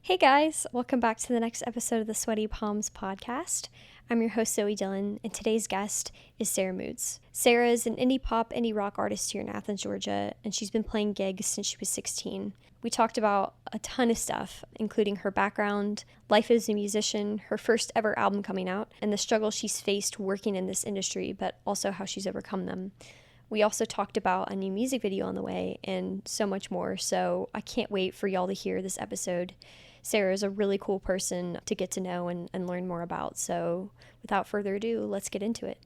Hey guys, welcome back to the next episode of the Sweaty Palms podcast. I'm your host Zoe Dillon, and today's guest is Sarah Mootz. Sarah is an indie pop, indie rock artist here in Athens, Georgia, and she's been playing gigs since she was 16. We talked about a ton of stuff, including her background, life as a musician, her first ever album coming out, and the struggles she's faced working in this industry, but also how she's overcome them. We also talked about a new music video on the way and so much more, so I can't wait for y'all to hear this episode. Sarah is a really cool person to get to know and learn more about. So without further ado, let's get into it.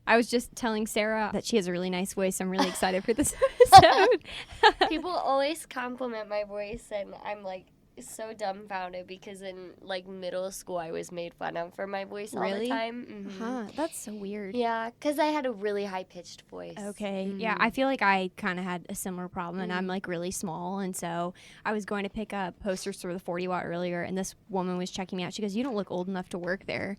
I was just telling Sarah that she has a really nice voice. I'm really excited for this episode. People always compliment my voice, and I'm like so dumbfounded because in like middle school I was made fun of for my voice all the time. Mm-hmm. Huh, that's so weird. Yeah, because I had a really high-pitched voice. Okay. Mm-hmm. Yeah, I feel like I kind of had a similar problem, and I'm like really small, and so I was going to pick up posters for the 40 Watt earlier, and this woman was checking me out. She goes, "You don't look old enough to work there."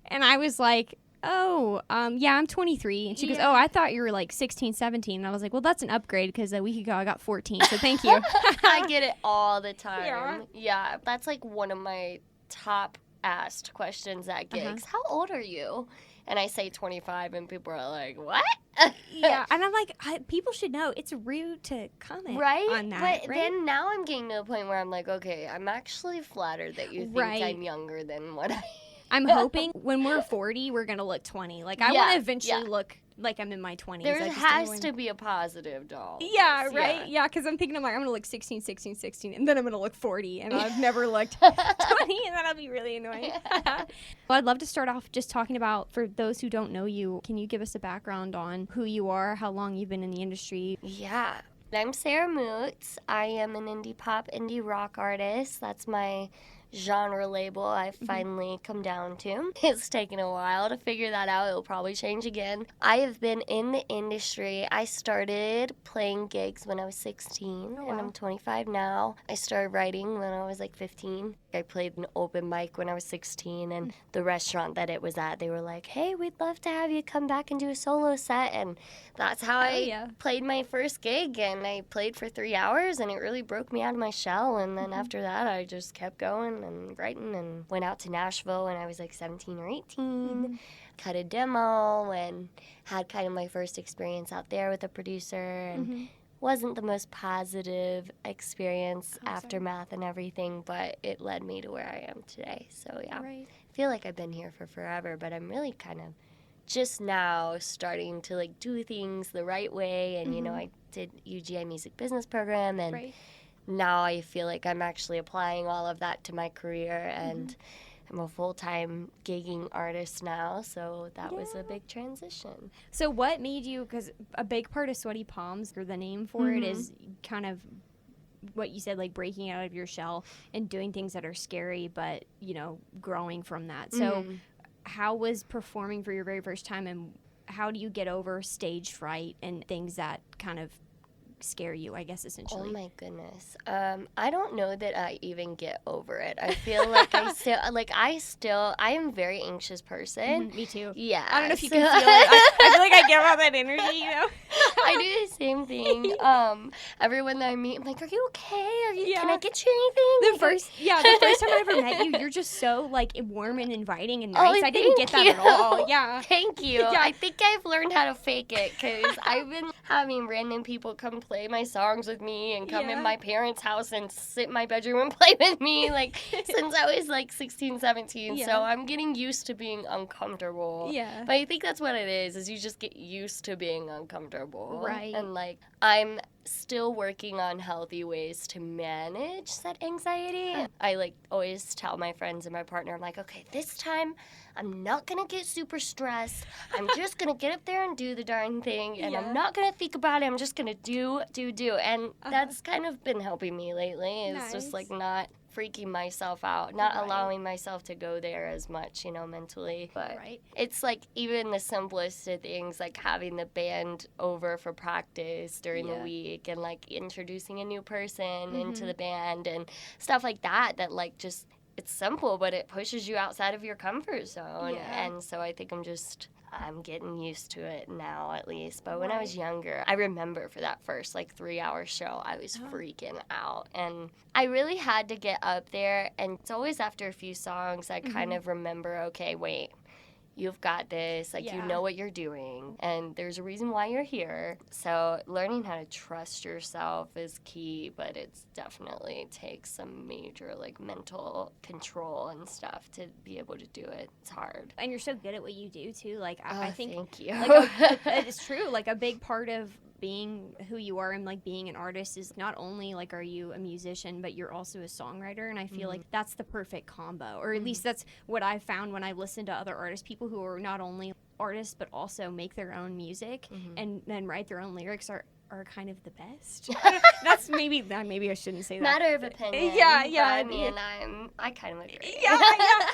And I was like, yeah, I'm 23. And she goes, I thought you were like 16, 17. And I was like, well, that's an upgrade because a week ago I got 14. So thank you. I get it all the time. Yeah, that's like one of my top asked questions at gigs. How old are you? And I say 25, and people are like, what? Yeah, and I'm like, people should know. It's rude to comment on that. But then now I'm getting to a point where I'm like, okay, I'm actually flattered that you think I'm younger than what I am. I'm hoping when we're 40, we're going to look 20. Like, I want to eventually look like I'm in my 20s. There has to be a positive doll. Yeah, right? Yeah, because I'm thinking, I'm going to look 16, and then I'm going to look 40, and I've never looked 20, and that'll be really annoying. Well, I'd love to start off just talking about, for those who don't know you, can you give us a background on who you are, how long you've been in the industry? Yeah. I'm Sarah Mootz. I am an indie pop, indie rock artist. That's my genre label I've finally come down to. It's taken a while to figure that out. It'll probably change again. I have been in the industry. I started playing gigs when I was 16, and I'm 25 now. I started writing when I was like 15. I played an open mic when I was 16, and the restaurant that it was at, they were like, hey, we'd love to have you come back and do a solo set, and that's how I played my first gig, and I played for 3 hours, and it really broke me out of my shell, and then after that, I just kept going and writing and went out to Nashville when I was like 17 or 18, cut a demo, and had kind of my first experience out there with a producer, and wasn't the most positive experience, aftermath and everything, but it led me to where I am today. So yeah, I feel like I've been here for forever, but I'm really kind of just now starting to like do things the right way, and you know, I did UGA music business program, and now I feel like I'm actually applying all of that to my career, and I'm a full-time gigging artist now, so that was a big transition. So what made you, because a big part of Sweaty Palms, or the name for it, is kind of what you said, like breaking out of your shell and doing things that are scary, but, you know, growing from that. So how was performing for your very first time, and how do you get over stage fright and things that kind of scare you, I guess, essentially? Oh my goodness. I don't know that I even get over it. I feel like I am a very anxious person. Me too. Yeah. I don't know if you can feel it. I feel like I give out that energy, you know? I do the same thing. Everyone that I meet, I'm like, are you okay? Can I get you anything? The first time I ever met you, you're just so like warm and inviting and nice. I didn't get that at all. Yeah. Thank you. Yeah. I think I've learned how to fake it, because I've been having random people come play my songs with me and come in my parents' house and sit in my bedroom and play with me like since I was like 16, 17. So I'm getting used to being uncomfortable. Yeah. But I think that's what it is you just get used to being uncomfortable. Right. And like I'm still working on healthy ways to manage that anxiety. I like always tell my friends and my partner, I'm like, okay, this time I'm not going to get super stressed. I'm just going to get up there and do the darn thing, and I'm not going to think about it. I'm just going to do. And that's kind of been helping me lately. It's just like not freaking myself out, not allowing myself to go there as much, you know, mentally. But it's like even the simplest of things, like having the band over for practice during the week, and like introducing a new person into the band and stuff like that, that like just it's simple, but it pushes you outside of your comfort zone. Yeah. And so I think I'm getting used to it now, at least. But when I was younger, I remember for that first 3-hour show, I was freaking out. And I really had to get up there. And it's always after a few songs, I kind of remember, okay, wait. You've got this, you know what you're doing, and there's a reason why you're here. So learning how to trust yourself is key, but it's definitely takes some major, mental control and stuff to be able to do it. It's hard. And you're so good at what you do, too. I think, thank you. It's true. A big part of being who you are and being an artist is not only are you a musician, but you're also a songwriter, and I feel like that's the perfect combo, or at least that's what I've found when I've listened to other artists, people who are not only artists but also make their own music and then write their own lyrics are kind of the best. That's maybe I shouldn't say that. Matter of opinion. Yeah. I kind of agree. Yeah,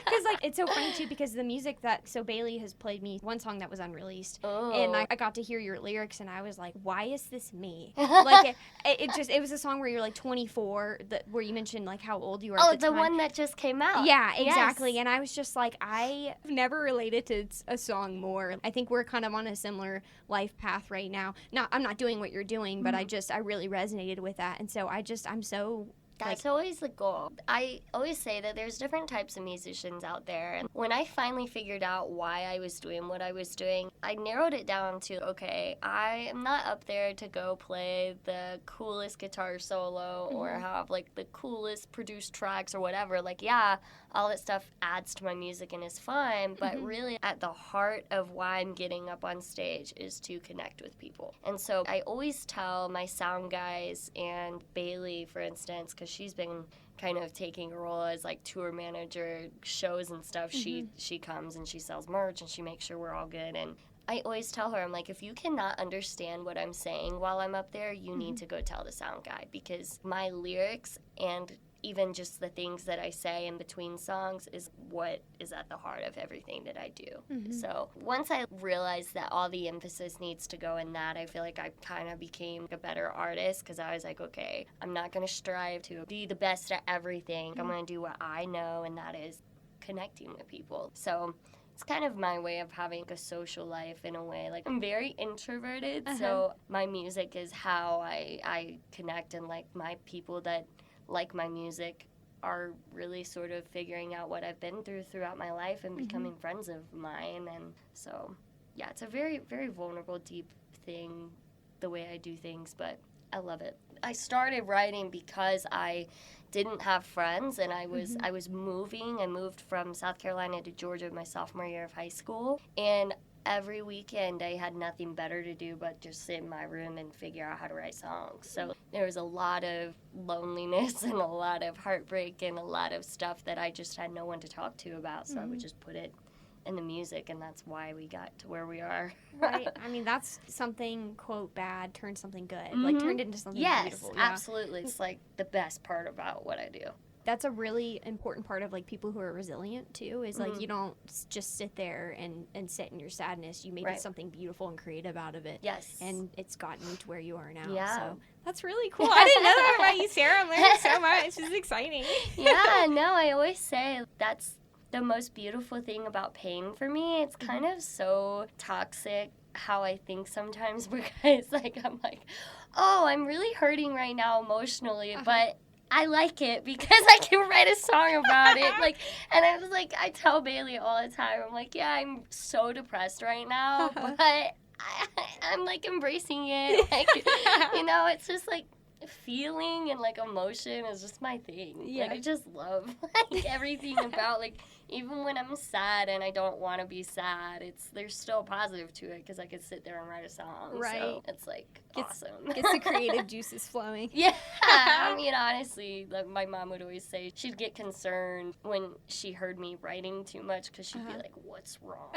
because it's so funny too, because the music so Bailey has played me one song that was unreleased, and I got to hear your lyrics, and I was like, why is this me? It was a song where you're 24, where you mentioned how old you were at the time. The one that just came out. Yeah, exactly. Yes. And I was just I've never related to a song more. I think we're kind of on a similar life path right now. I'm not doing what you're doing, but I really resonated with that, and so I'm so. That's always the goal. I always say that there's different types of musicians out there. And when I finally figured out why I was doing what I was doing, I narrowed it down to, okay, I am not up there to go play the coolest guitar solo or have the coolest produced tracks or whatever. All that stuff adds to my music and is fun, but really at the heart of why I'm getting up on stage is to connect with people. And so I always tell my sound guys and Bailey, for instance, because she's been kind of taking a role as tour manager, shows and stuff. She comes and she sells merch and she makes sure we're all good. And I always tell her, I'm if you cannot understand what I'm saying while I'm up there, you need to go tell the sound guy, because my lyrics and even just the things that I say in between songs is what is at the heart of everything that I do. So once I realized that all the emphasis needs to go in that, I feel like I kind of became a better artist, because I was okay, I'm not going to strive to be the best at everything. I'm going to do what I know, and that is connecting with people. So it's kind of my way of having a social life in a way. I'm very introverted, so my music is how I connect, and my people that like my music are really sort of figuring out what I've been throughout my life and becoming friends of mine. And so, yeah, it's a very, very vulnerable, deep thing, the way I do things, but I love it. I started writing because I didn't have friends, and I was moving. I moved from South Carolina to Georgia my sophomore year of high school, and every weekend I had nothing better to do but just sit in my room and figure out how to write songs. So there was a lot of loneliness and a lot of heartbreak and a lot of stuff that I just had no one to talk to about, so I would just put it in the music, and that's why we got to where we are. Right. I mean, that's something, quote, bad turned something good. Turned into something beautiful. Yes, absolutely. It's the best part about what I do. That's a really important part of people who are resilient too, is you don't just sit there and sit in your sadness. You make something beautiful and creative out of it. Yes. And it's gotten you to where you are now. Yeah. So that's really cool. I didn't know that about you, Sarah. I'm learning so much. This is exciting. Yeah, no, I always say that's the most beautiful thing about pain for me. It's kind of so toxic how I think sometimes, because I'm really hurting right now emotionally, but I like it because I can write a song about it. And I was I tell Bailey all the time, I'm yeah, I'm so depressed right now, but I'm embracing it. It's just feeling and emotion is just my thing. Yeah. I just love everything about even when I'm sad and I don't want to be sad, there's still a positive to it, because I could sit there and write a song. Right. So it's awesome. Gets the creative juices flowing. Yeah. I mean, honestly, my mom would always say she'd get concerned when she heard me writing too much, because she'd be what's wrong?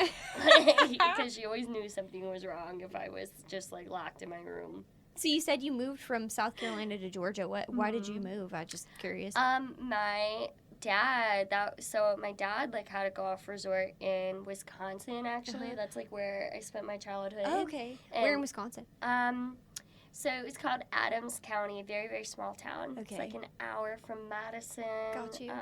Because she always knew something was wrong if I was just locked in my room. So you said you moved from South Carolina to Georgia. Why did you move? I'm just curious. My dad had a golf resort in Wisconsin, actually. That's where I spent my childhood. Oh, okay. Where in Wisconsin? So it's called Adams County, a very, very small town. Okay. It's an hour from Madison. Got you.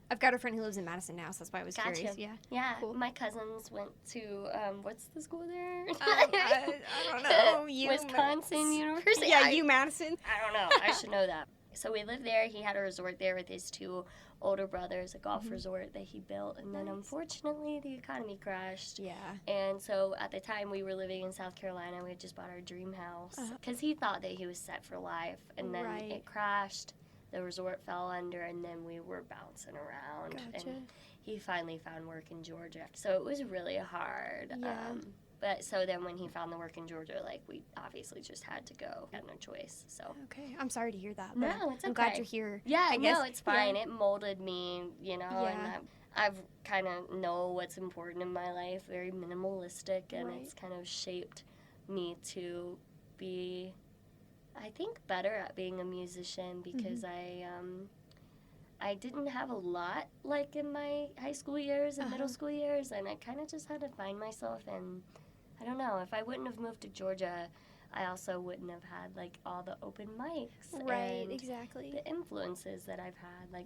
I've got a friend who lives in Madison now, so that's why I was Gotcha. curious. Yeah. Yeah, Cool. my cousins went to, what's the school there? I don't know. Wisconsin University. Yeah, Madison. I don't know. I should know that. So we lived there. He had a resort there with his 2 older brothers, a golf resort that he built. And then, unfortunately, the economy crashed. Yeah. And so at the time we were living in South Carolina, we had just bought our dream house. Because he thought that he was set for life. And then it crashed. The resort fell under, and then we were bouncing around. Gotcha. And he finally found work in Georgia. So it was really hard. Yeah. But so then when he found the work in Georgia, like, we obviously just had to go. Had no choice, so. Okay. I'm sorry to hear that. No, it's okay. I'm glad you're here. Yeah, I guess, no, it's fine. It molded me, and Yeah. I've kind of know what's important in my life, very minimalistic, and Right. it's kind of shaped me to be, I think, better at being a musician because I didn't have a lot, like, in my high school years and middle school years, and I kind of just had to find myself, and I don't know, if I wouldn't have moved to Georgia, I also wouldn't have had, like, all the open mics and Exactly. the influences that I've had. Like,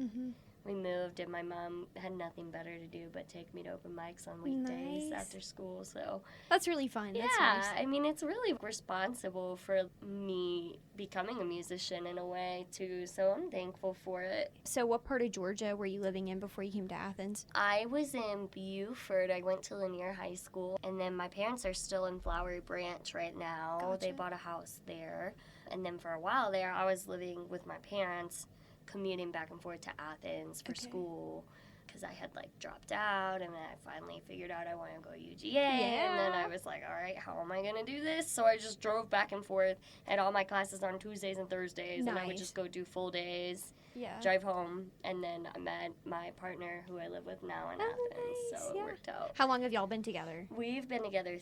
we moved, and my mom had nothing better to do but take me to open mics on weekdays Nice. after school, so. That's really fun. Yeah, That's nice. I mean, it's really responsible for me becoming a musician in a way, too, so I'm thankful for it. So what part of Georgia were you living in before you came to Athens? I was in Buford. I went to Lanier High School, and then my parents are still in Flowery Branch right now. Gotcha. They bought a house there, and then for a while there, I was living with my parents, commuting back and forth to Athens for school because I had, like, dropped out, and then I finally figured out I wanted to go to UGA, and then I was like, all right, how am I going to do this? So I just drove back and forth, had all my classes on Tuesdays and Thursdays, and I would just go do full days, drive home, and then I met my partner, who I live with now in Athens, so it worked out. How long have y'all been together? We've been together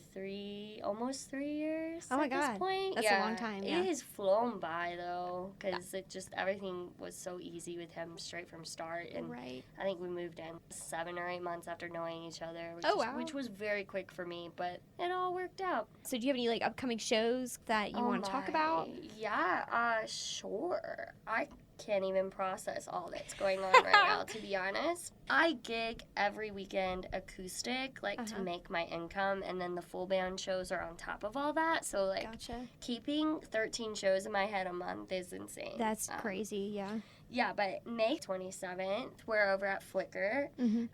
almost 3 years Oh my at God. this point. That's a long time, yeah. It has flown by, though, because everything was so easy with him straight from start, and I think we moved in 7 or 8 months after knowing each other, which was very quick for me, but it all worked out. So do you have any, like, upcoming shows that you want to talk about? Yeah, sure. I can't even process all that's going on right now, to be honest. I gig every weekend acoustic, like, to make my income, and then the full band shows are on top of all that, so, like, keeping 13 shows in my head a month is insane. That's crazy, yeah. Yeah, but May 27th, we're over at Flickr, and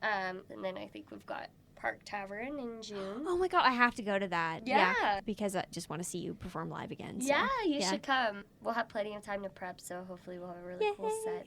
then I think we've got Park Tavern in June. Oh my God, I have to go to that. Yeah. Because I just want to see you perform live again. So. Yeah, you should come. We'll have plenty of time to prep, so hopefully we'll have a really cool set.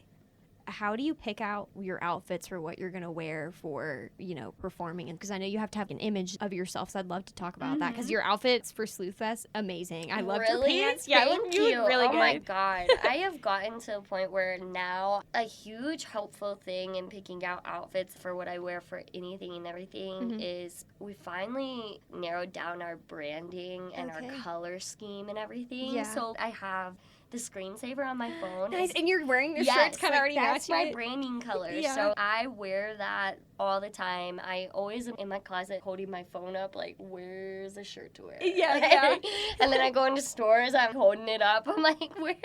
How do you pick out your outfits for what you're going to wear for, performing? Because I know you have to have an image of yourself, so I'd love to talk about that. Because your outfits for Sleuth Fest, amazing. I loved your pants. Yeah, Thank you look really good. good. My God. I have gotten to a point where now a huge helpful thing in picking out outfits for what I wear for anything and everything is we finally narrowed down our branding and our color scheme and everything. Yeah. So I have the screensaver on my phone. Nice, and you're wearing the shirts kind of already matching. That's my branding color. Yeah. So I wear that all the time. I always am in my closet holding my phone up, like, where's a shirt to wear? Yeah. And then I go into stores, I'm holding it up. I'm like, where?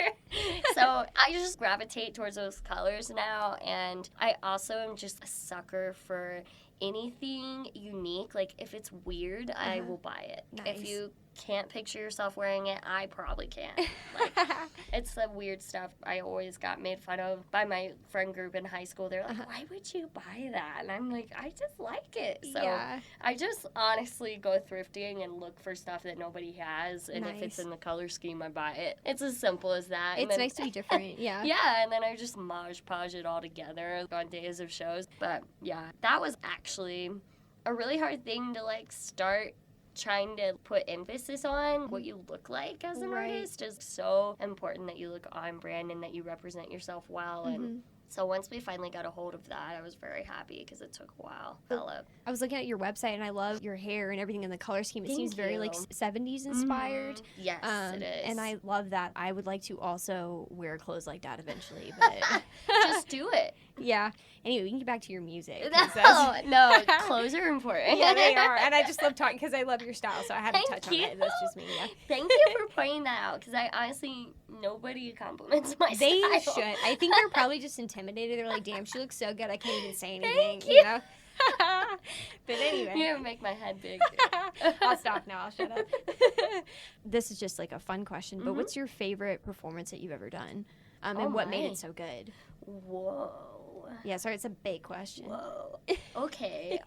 So I just gravitate towards those colors now. And I also am just a sucker for anything unique. Like, if it's weird, I will buy it. Nice. If you can't picture yourself wearing it, I probably can't. Like, it's the weird stuff I always got made fun of by my friend group in high school. They're like, why would you buy that? And I'm like, I just like it. So I just honestly go thrifting and look for stuff that nobody has. And if it's in the color scheme, I buy it. It's as simple as that. It's nice to be different, yeah. Yeah, and then I just Mod Podge it all together on days of shows. But yeah, that was actually a really hard thing to, like, start trying to put emphasis on. What you look like as an artist is so important, that you look on brand and that you represent yourself well. And so once we finally got a hold of that, I was very happy because it took a while to develop. I was looking at your website, and I love your hair and everything in the color scheme. It seems very, like, 70s inspired. Yes, it is. And I love that. I would like to also wear clothes like that eventually. But just do it. Yeah. Anyway, we can get back to your music. No, clothes are important. Yeah, they are. And I just love talking because I love your style, so I had to Thank touch you. on it. That's just me, yeah. Thank you for pointing that out, because I honestly, nobody compliments my They style. should. I think they're probably just intimidated. They're like, damn, she looks so good, I can't even say anything, Thank you. know? But anyway. You're going to make my head big. I'll stop now. I'll shut up. This is just like a fun question, but what's your favorite performance that you've ever done? And what made it so good? Whoa. Yeah, sorry, it's a big question. Whoa. Okay.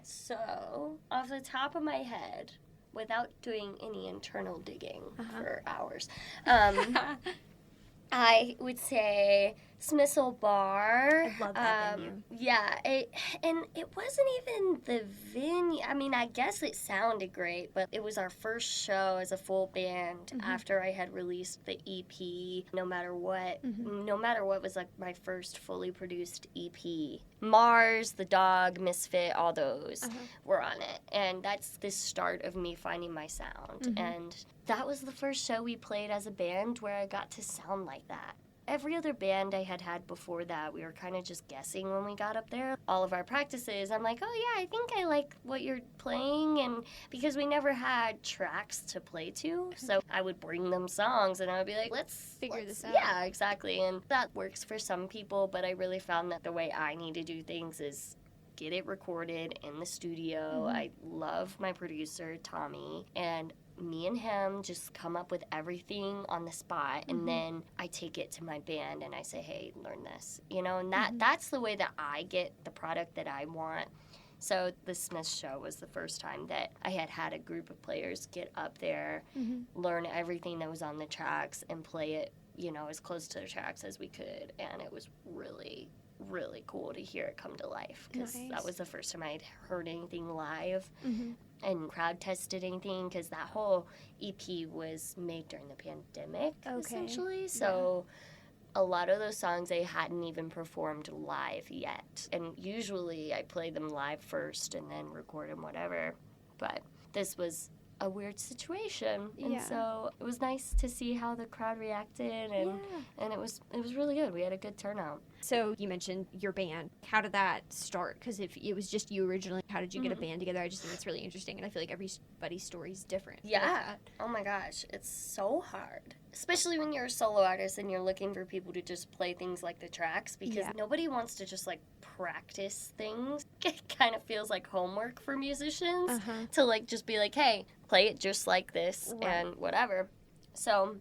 So, off the top of my head, without doing any internal digging for hours, I would say Smithsonian Bar. I love that venue. Yeah, it wasn't even the venue. I mean, I guess it sounded great, but it was our first show as a full band after I had released the EP. No Matter What was like my first fully produced EP. Mars, The Dog, Misfit, all those were on it, and that's the start of me finding my sound. And that was the first show we played as a band where I got to sound like that. Every other band I had before that, we were kind of just guessing when we got up there. All of our practices, I'm like, oh yeah, I think I like what you're playing, and because we never had tracks to play to, so I would bring them songs and I would be like, let's figure this out. Yeah, exactly, and that works for some people, but I really found that the way I need to do things is get it recorded in the studio. I love my producer, Tommy, and me and him just come up with everything on the spot, and then I take it to my band and I say, hey, learn this, and that's the way that I get the product that I want. So the Smith show was the first time that I had a group of players get up there, learn everything that was on the tracks, and play it, as close to the tracks as we could, and it was really, really cool to hear it come to life, because that was the first time I'd heard anything live and crowd tested anything, because that whole EP was made during the pandemic, essentially. So a lot of those songs I hadn't even performed live yet, and usually I play them live first and then record them, whatever, but this was a weird situation, and so it was nice to see how the crowd reacted, and it was really good. We had a good turnout. So you mentioned your band. How did that start? Because if it was just you originally, how did you get a band together? I just think it's really interesting, and I feel like everybody's story is different. Yeah. Oh my gosh, it's so hard. Especially when you're a solo artist and you're looking for people to just play things like the tracks, because nobody wants to just like practice things. It kind of feels like homework for musicians to like just be like, hey, play it just like this and whatever. So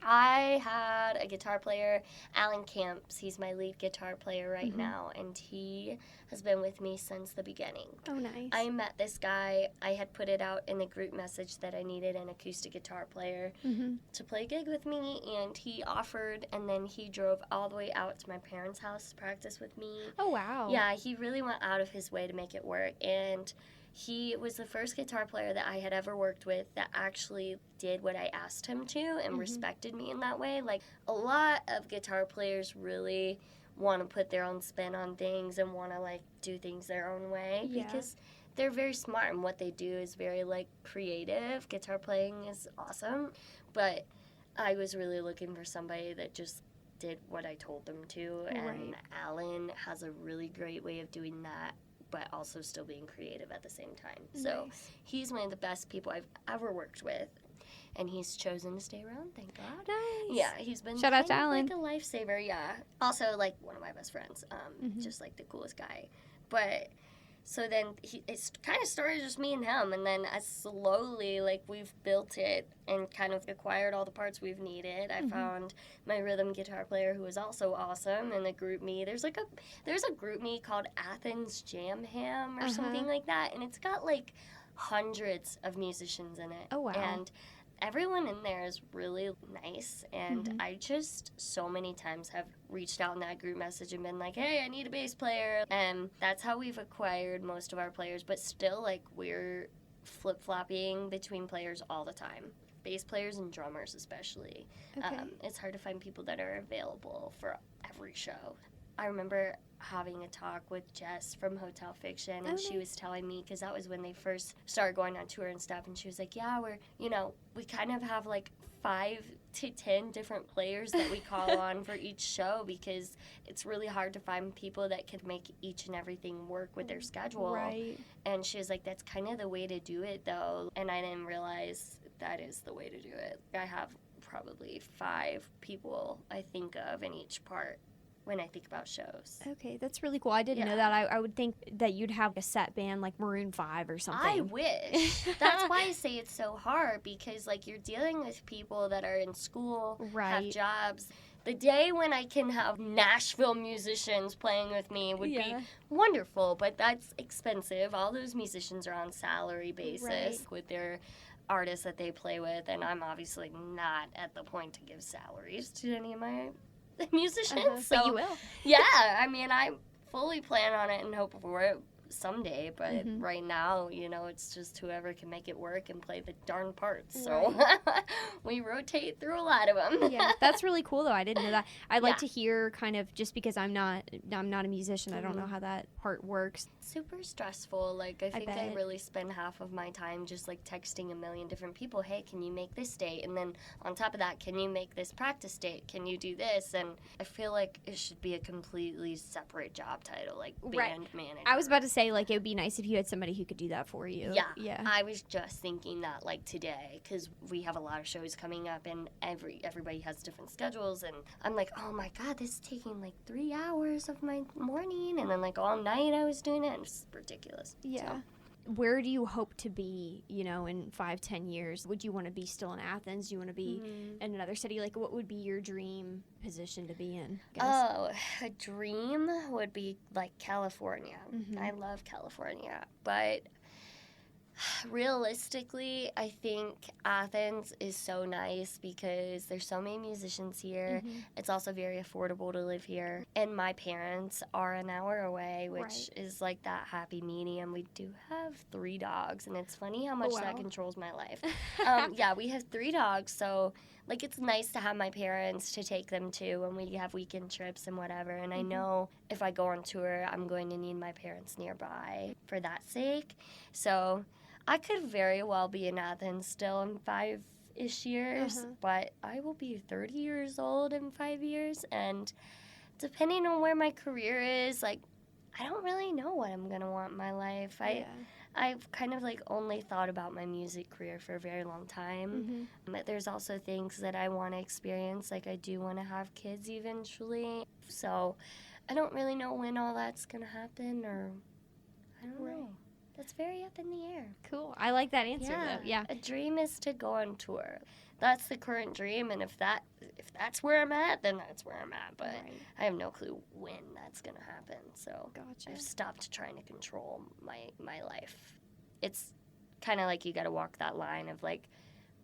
I had a guitar player, Alan Camps. He's my lead guitar player right now, and he has been with me since the beginning. Oh, nice. I met this guy. I had put it out in the group message that I needed an acoustic guitar player to play a gig with me, and he offered, and then he drove all the way out to my parents' house to practice with me. Oh, wow. Yeah, he really went out of his way to make it work, and he was the first guitar player that I had ever worked with that actually did what I asked him to and respected me in that way. Like, a lot of guitar players really want to put their own spin on things and want to, like, do things their own way because they're very smart, and what they do is very, like, creative. Guitar playing is awesome, but I was really looking for somebody that just did what I told them to, and Alan has a really great way of doing that, but also still being creative at the same time. So he's one of the best people I've ever worked with, and he's chosen to stay around, thank God. Nice. Yeah, he's been Shout out to Alan. like a lifesaver, Also, like, one of my best friends, just, like, the coolest guy. But so then it's kind of started just me and him, and then as slowly, like, we've built it and kind of acquired all the parts we've needed. I found my rhythm guitar player who is also awesome, and the group me. There's a group me called Athens Jam Ham or something like that, and it's got like hundreds of musicians in it. Oh, wow. And everyone in there is really nice, and I just so many times have reached out in that group message and been like, hey, I need a bass player, and that's how we've acquired most of our players, but still, like, we're flip-flopping between players all the time. Bass players and drummers especially. It's hard to find people that are available for every show. I remember having a talk with Jess from Hotel Fiction, and she was telling me, because that was when they first started going on tour and stuff, and she was like, yeah, we kind of have like 5 to 10 different players that we call on for each show because it's really hard to find people that could make each and everything work with their schedule. Right. And she was like, that's kind of the way to do it, though. And I didn't realize that is the way to do it. I have probably 5 people I think of in each part when I think about shows. Okay, that's really cool. I didn't know that. I would think that you'd have a set band like Maroon 5 or something. I wish. That's why I say it's so hard because, like, you're dealing with people that are in school, have jobs. The day when I can have Nashville musicians playing with me would be wonderful, but that's expensive. All those musicians are on salary basis with their artists that they play with, and I'm obviously not at the point to give salaries to any of my musicians. So but you will. Yeah, I mean, I fully plan on it and hope for it someday, but right now, you know, it's just whoever can make it work and play the darn parts. So we rotate through a lot of them. Yeah, that's really cool though. I didn't know that. I'd like to hear kind of, just because I'm not a musician, I don't know how that part works. Super stressful. Like, I think I really spend half of my time just like texting a million different people, hey, can you make this date? And then on top of that, can you make this practice date? Can you do this? And I feel like it should be a completely separate job title, like band manager. I was about to say, like, it would be nice if you had somebody who could do that for you. Yeah. I was just thinking that, like, today, because we have a lot of shows coming up, and everybody has different schedules, and I'm like, oh, my God, this is taking, like, 3 hours of my morning, and then, like, all night I was doing it, and it's ridiculous. Yeah. So. Where do you hope to be, you know, in 5-10 years? Would you want to be still in Athens? Do you want to be in another city? Like, what would be your dream position to be in? Oh, a dream would be, like, California. I love California. But realistically, I think Athens is so nice because there's so many musicians here. It's also very affordable to live here. And my parents are an hour away, which is like that happy medium. We do have 3 dogs, and it's funny how much that controls my life. Yeah, we have 3 dogs, so like it's nice to have my parents to take them to when we have weekend trips and whatever. And I know if I go on tour, I'm going to need my parents nearby for that sake. So I could very well be in Athens still in 5-ish years, but I will be 30 years old in 5 years, and depending on where my career is, like, I don't really know what I'm going to want in my life. I've kind of, like, only thought about my music career for a very long time, but there's also things that I want to experience, like I do want to have kids eventually, so I don't really know when all that's going to happen, or I don't know. That's very up in the air. Cool. I like that answer, though. Yeah. A dream is to go on tour. That's the current dream, and if that's where I'm at, then that's where I'm at. But I have no clue when that's going to happen. So I've stopped trying to control my life. It's kind of like you got to walk that line of, like,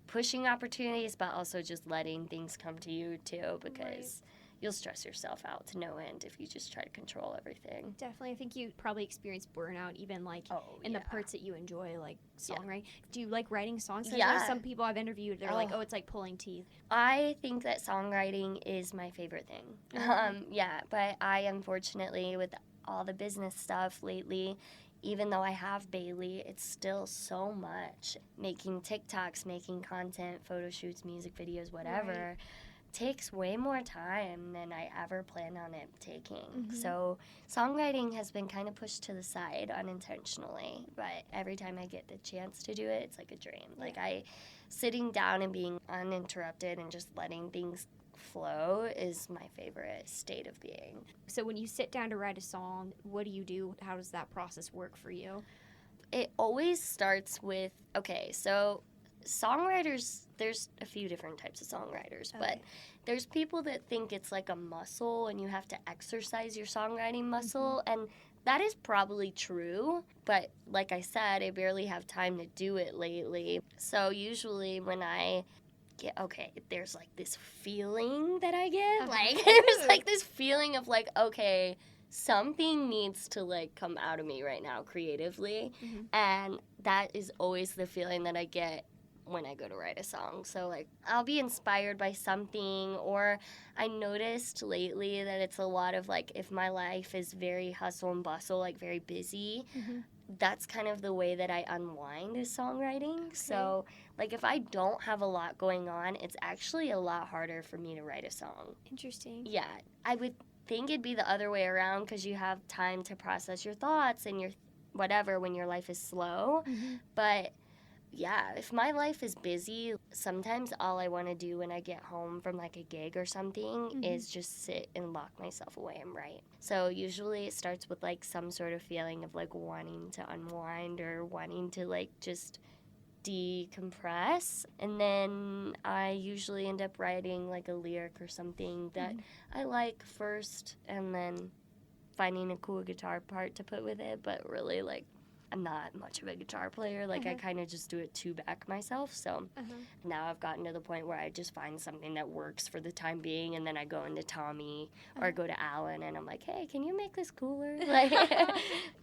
pushing opportunities, but also just letting things come to you, too, because you'll stress yourself out to no end if you just try to control everything. Definitely. I think you probably experience burnout even, like, in the parts that you enjoy, like songwriting. Do you like writing songs? There's some people I've interviewed, they're like, oh, it's like pulling teeth. I think that songwriting is my favorite thing. But I, unfortunately, with all the business stuff lately, even though I have Bailey, it's still so much. Making TikToks, making content, photo shoots, music videos, whatever. Takes way more time than I ever planned on it taking. So songwriting has been kind of pushed to the side unintentionally, but every time I get the chance to do it, it's like a dream. Like, sitting down and being uninterrupted and just letting things flow is my favorite state of being. So when you sit down to write a song, what do you do? How does that process work for you? It always starts with, so songwriters, there's a few different types of songwriters, but there's people that think it's like a muscle and you have to exercise your songwriting muscle, and that is probably true, but like I said, I barely have time to do it lately. So usually when I get, there's like this feeling that I get, like there's like this feeling of like, okay, something needs to like come out of me right now creatively, and that is always the feeling that I get when I go to write a song. So, like, I'll be inspired by something, or I noticed lately that it's a lot of, like, if my life is very hustle and bustle, like, very busy, that's kind of the way that I unwind is songwriting. Okay. So, like, if I don't have a lot going on, it's actually a lot harder for me to write a song. Interesting. Yeah. I would think it'd be the other way around because you have time to process your thoughts and your whatever when your life is slow. But yeah, if my life is busy, sometimes all I want to do when I get home from like a gig or something is just sit and lock myself away and write. So usually it starts with like some sort of feeling of like wanting to unwind or wanting to like just decompress, and then I usually end up writing like a lyric or something that I like first, and then finding a cool guitar part to put with it. But really, like, I'm not much of a guitar player. Like, I kind of just do it to back myself. So now I've gotten to the point where I just find something that works for the time being, and then I go into Tommy or go to Alan, and I'm like, hey, can you make this cooler? Like,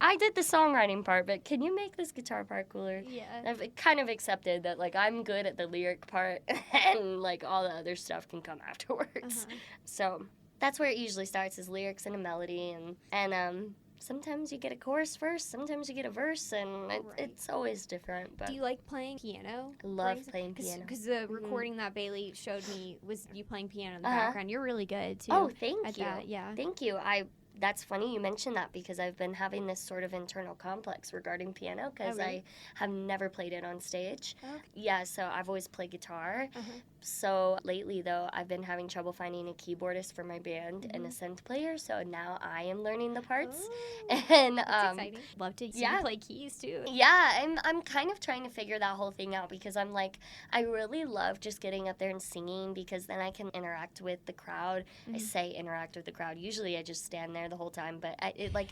I did the songwriting part, but can you make this guitar part cooler? Yeah. I've kind of accepted that, like, I'm good at the lyric part, and, like, all the other stuff can come afterwards. So that's where it usually starts, is lyrics and a melody, and sometimes you get a chorus first, sometimes you get a verse, and it's always different. But do you like playing piano? I love playing piano. Because the recording that Bailey showed me was you playing piano in the background. You're really good, too. Oh, thank you. That, yeah. Thank you. That's funny you mentioned that, because I've been having this sort of internal complex regarding piano, because I have never played it on stage. Okay. Yeah, so I've always played guitar. So lately, though, I've been having trouble finding a keyboardist for my band and a synth player, so now I am learning the parts. Oh, and that's exciting. Love to see you play keys, too. Yeah, I'm kind of trying to figure that whole thing out, because I'm like, I really love just getting up there and singing, because then I can interact with the crowd. I say interact with the crowd. Usually I just stand there the whole time, but it like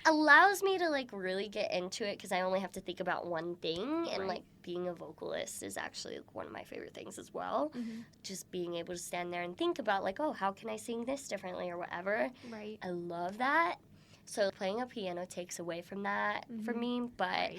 allows me to like really get into it, because I only have to think about one thing, and like being a vocalist is actually like one of my favorite things as well. Just being able to stand there and think about like, oh, how can I sing this differently or whatever. Right. I love that. So playing a piano takes away from that for me, but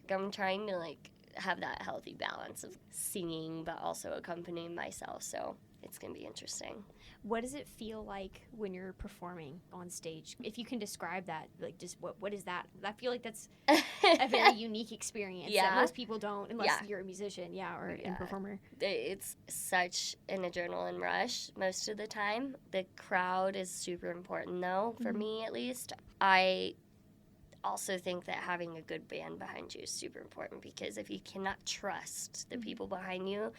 I'm trying to like have that healthy balance of singing but also accompanying myself, so it's going to be interesting. What does it feel like when you're performing on stage? If you can describe that, like just what is that? I feel like that's a very unique experience that most people don't, unless you're a musician, or a performer. It's such an adrenaline rush most of the time. The crowd is super important, though, for me at least. I also think that having a good band behind you is super important, because if you cannot trust the people behind you,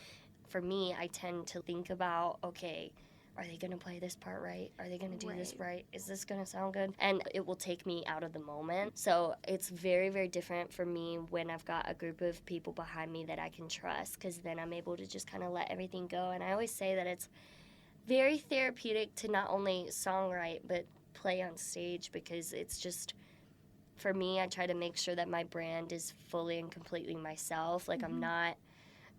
for me, I tend to think about, okay, are they going to play this part right? Are they going to do this right? Is this going to sound good? And it will take me out of the moment. So it's very, very different for me when I've got a group of people behind me that I can trust, because then I'm able to just kind of let everything go. And I always say that it's very therapeutic to not only songwrite but play on stage, because it's just, for me, I try to make sure that my brand is fully and completely myself. Like, I'm not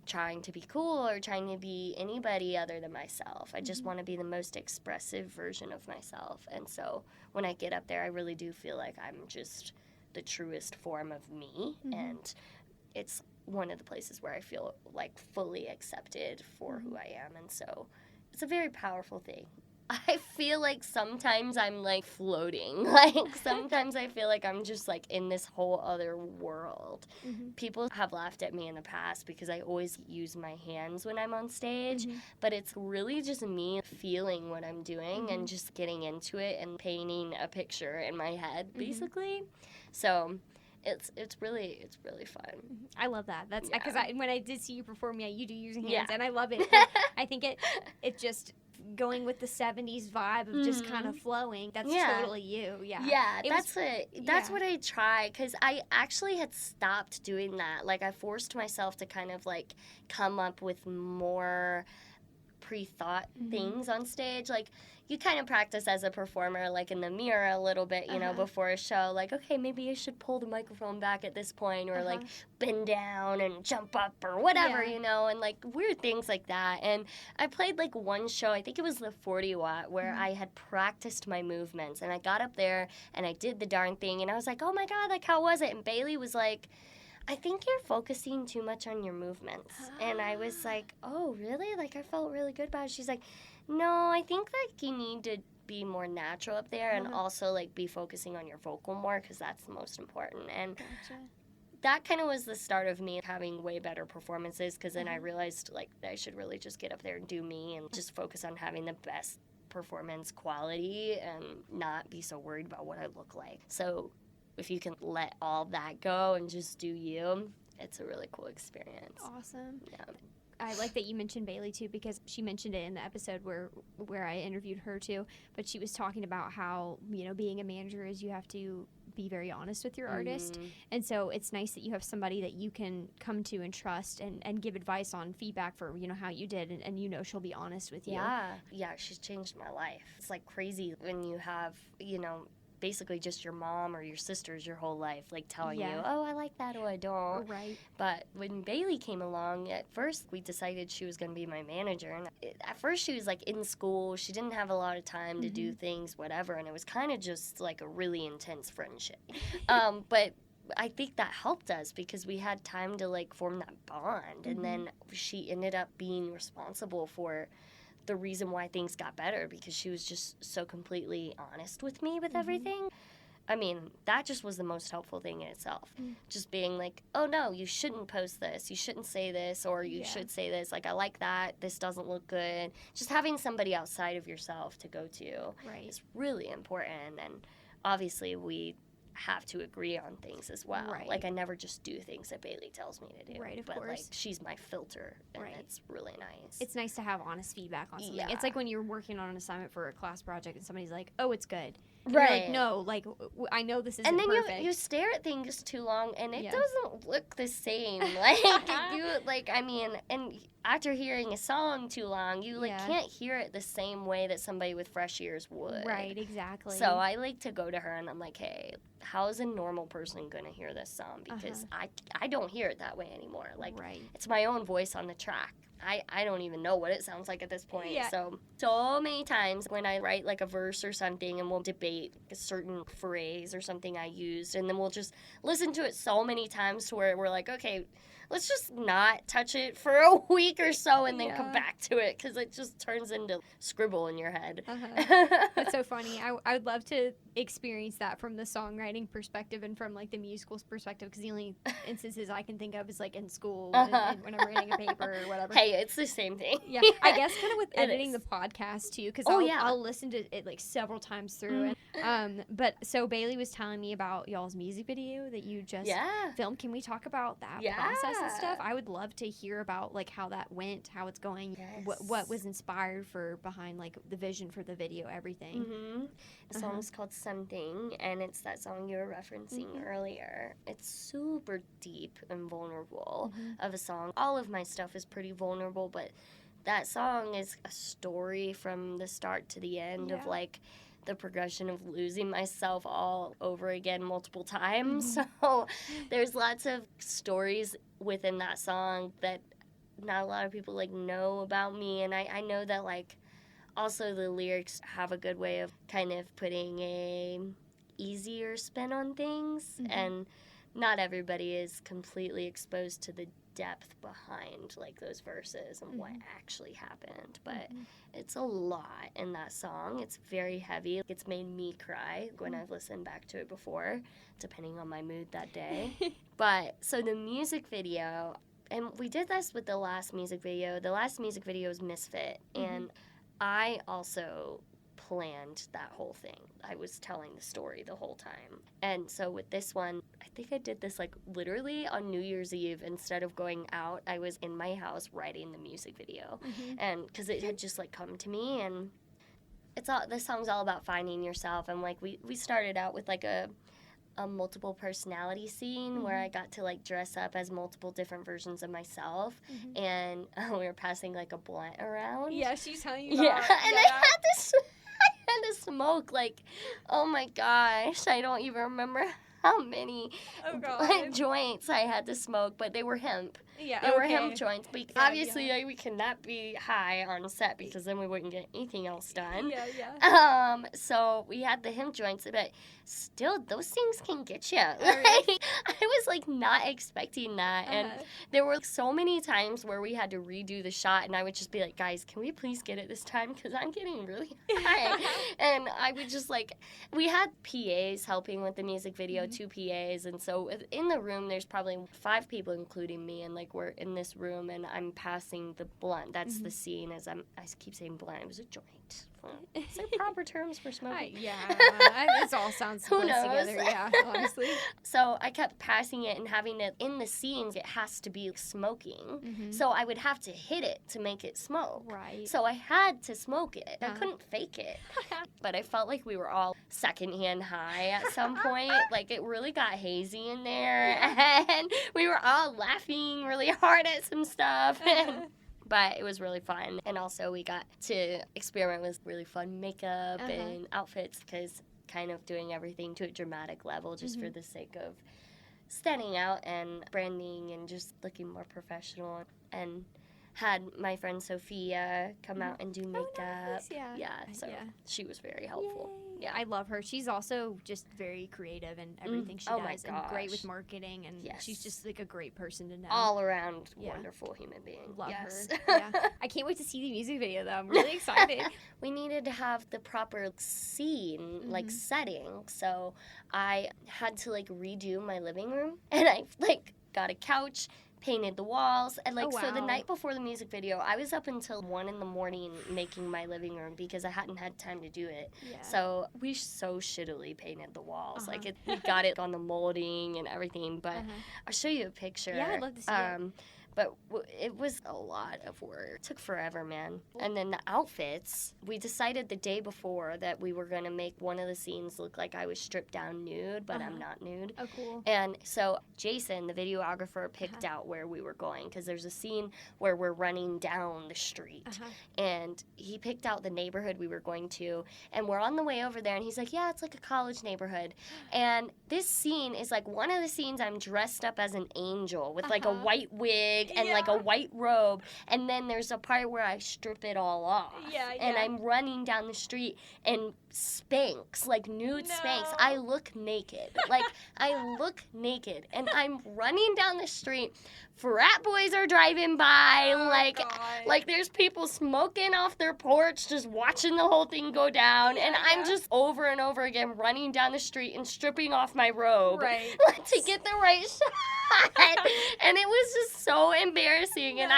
trying to be cool or trying to be anybody other than myself. I just want to be the most expressive version of myself. And so when I get up there, I really do feel like I'm just the truest form of me. And it's one of the places where I feel like fully accepted for who I am. And so it's a very powerful thing. I feel like sometimes I'm like floating. Like sometimes I feel like I'm just like in this whole other world. People have laughed at me in the past because I always use my hands when I'm on stage, but it's really just me feeling what I'm doing and just getting into it and painting a picture in my head, basically. So it's really fun. I love that. That's because when I did see you perform, you do use your hands, and I love it. I think it just going with the 70s vibe of just kind of flowing. That's totally you. That's what I try, because I actually had stopped doing that. Like, I forced myself to kind of like come up with more pre-thought things on stage. Like, you kind of practice as a performer, like in the mirror a little bit, you know, before a show. Like, okay, maybe I should pull the microphone back at this point, or like bend down and jump up or whatever, you know, and like weird things like that. And I played like one show, I think it was the 40 Watt, where I had practiced my movements, and I got up there and I did the darn thing, and I was like, oh my God, like, how was it? And Bailey was like, I think you're focusing too much on your movements. And I was like, oh, really? Like, I felt really good about it. She's like, no, I think, like, you need to be more natural up there and also, like, be focusing on your vocal more because that's the most important. And that kind of was the start of me having way better performances because then I realized, like, I should really just get up there and do me and just focus on having the best performance quality and not be so worried about what I look like. So if you can let all that go and just do you, it's a really cool experience. Awesome. Yeah. I like that you mentioned Bailey too because she mentioned it in the episode where I interviewed her too, but she was talking about how, you know, being a manager is you have to be very honest with your artist. And so it's nice that you have somebody that you can come to and trust and give advice on feedback for, you know, how you did and you know she'll be honest with you. Yeah, she's changed my life. It's like crazy when you have, you know, basically just your mom or your sisters your whole life, like telling you, oh, I like that or I don't. Right. But when Bailey came along, at first we decided she was going to be my manager. And at first she was like in school. She didn't have a lot of time to do things, whatever. And it was kind of just like a really intense friendship. But I think that helped us because we had time to like form that bond. And then she ended up being responsible for the reason why things got better because she was just so completely honest with me with everything. I mean, that just was the most helpful thing in itself. Just being like, oh, no, you shouldn't post this. You shouldn't say this, or you should say this. Like, I like that. This doesn't look good. Just having somebody outside of yourself to go to is really important. And obviously, we have to agree on things as well. Right. Like, I never just do things that Bailey tells me to do. Right, of but, course. Like, she's my filter, and it's really nice. It's nice to have honest feedback on something. It's like when you're working on an assignment for a class project and somebody's like, oh, it's good. And you're like, no, like, I know this isn't perfect. And then you stare at things too long, and it doesn't look the same. Like, and after hearing a song too long, you, can't hear it the same way that somebody with fresh ears would. Right, exactly. So I like to go to her, and I'm like, hey, how is a normal person going to hear this song? Because I don't hear it that way anymore. Like, it's my own voice on the track. I don't even know what it sounds like at this point. Yeah. So many times when I write like a verse or something and we'll debate a certain phrase or something I used, and then we'll just listen to it so many times to where we're like, okay, let's just not touch it for a week or so and then come back to it because it just turns into scribble in your head. That's so funny. I would love to experience that from the songwriting perspective and from like the musical's perspective because the only instances I can think of is like in school and when I'm writing a paper or whatever. Hey, it's the same thing. Yeah, I guess kind of with editing the podcast too because I'll listen to it like several times through. And, but so Bailey was telling me about y'all's music video that you just filmed. Can we talk about that process and stuff? I would love to hear about like how that went, how it's going, what was inspired behind like the vision for the video, everything. The song is called Something, and it's that song you were referencing earlier. It's super deep and vulnerable of a song. All of my stuff is pretty vulnerable, but that song is a story from the start to the end of like the progression of losing myself all over again multiple times. So there's lots of stories within that song that not a lot of people like know about me, and I know that like also the lyrics have a good way of kind of putting a easier spin on things, and not everybody is completely exposed to the depth behind like those verses and what actually happened, but it's a lot in that song. It's very heavy. It's made me cry when I've listened back to it before, depending on my mood that day. But so the music video, and we did this with the last music video. The last music video is Misfit, and I also planned that whole thing. I was telling the story the whole time. And so with this one, I think I did this like literally on New Year's Eve. Instead of going out, I was in my house writing the music video. And because it had just like come to me, and this song's all about finding yourself. And like we started out with like a multiple personality scene where I got to like dress up as multiple different versions of myself, and we were passing like a blunt around. Yeah, she's telling you about and I had to smoke like, oh my gosh, I don't even remember how many joints I had to smoke, but they were hemp. Yeah, they were hemp joints. But obviously, like, we cannot be high on set because then we wouldn't get anything else done. So we had the hemp joints, but still, those things can get you. Like, was like not expecting that. And there were so many times where we had to redo the shot, and I would just be like, guys, can we please get it this time? Because I'm getting really high. And I would just like, we had PAs helping with the music video, 2 PAs. And so in the room, there's probably 5 people, including me. And like, we're in this room, and I'm passing the blunt. That's the scene. I keep saying blunt. It was a joint. Is there proper terms for smoking? This all sounds close together. Yeah, honestly. So I kept passing it and having it in the scenes. It has to be smoking. So I would have to hit it to make it smoke. Right. So I had to smoke it. I couldn't fake it. But I felt like we were all secondhand high at some point. Like, it really got hazy in there, and we were all laughing really hard at some stuff. But it was really fun. And also we got to experiment with really fun makeup and outfits, because kind of doing everything to a dramatic level just for the sake of standing out and branding and just looking more professional. And had my friend Sophia come out and do makeup. Nice. So she was very helpful. Yay. Yeah. I love her. She's also just very creative in everything she does, and great with marketing, and she's just like a great person to know. All around wonderful human being. Love her. Yeah. I can't wait to see the music video, though. I'm really excited. We needed to have the proper scene, like setting, so I had to like redo my living room, and I like got a couch, painted the walls, and like so the night before the music video, I was up until 1 a.m. making my living room because I hadn't had time to do it. So we so shittily painted the walls. Like we got it on the molding and everything, but I'll show you a picture. Yeah, I'd love to see it. But it was a lot of work. It took forever, man. And then the outfits, we decided the day before that we were going to make one of the scenes look like I was stripped down nude, but I'm not nude. Oh, cool. And so Jason, the videographer, picked out where we were going, because there's a scene where we're running down the street. And he picked out the neighborhood we were going to, and we're on the way over there, and he's like, yeah, it's like a college neighborhood. And this scene is like one of the scenes I'm dressed up as an angel with like a white wig and like a white robe, and then there's a part where I strip it all off, and I'm running down the street in Spanx, like nude Spanx. I look naked, and I'm running down the street. Frat boys are driving by, like there's people smoking off their porch, just watching the whole thing go down, and I'm just over and over again running down the street and stripping off my robe to get the right shot, and it was just so embarrassing, and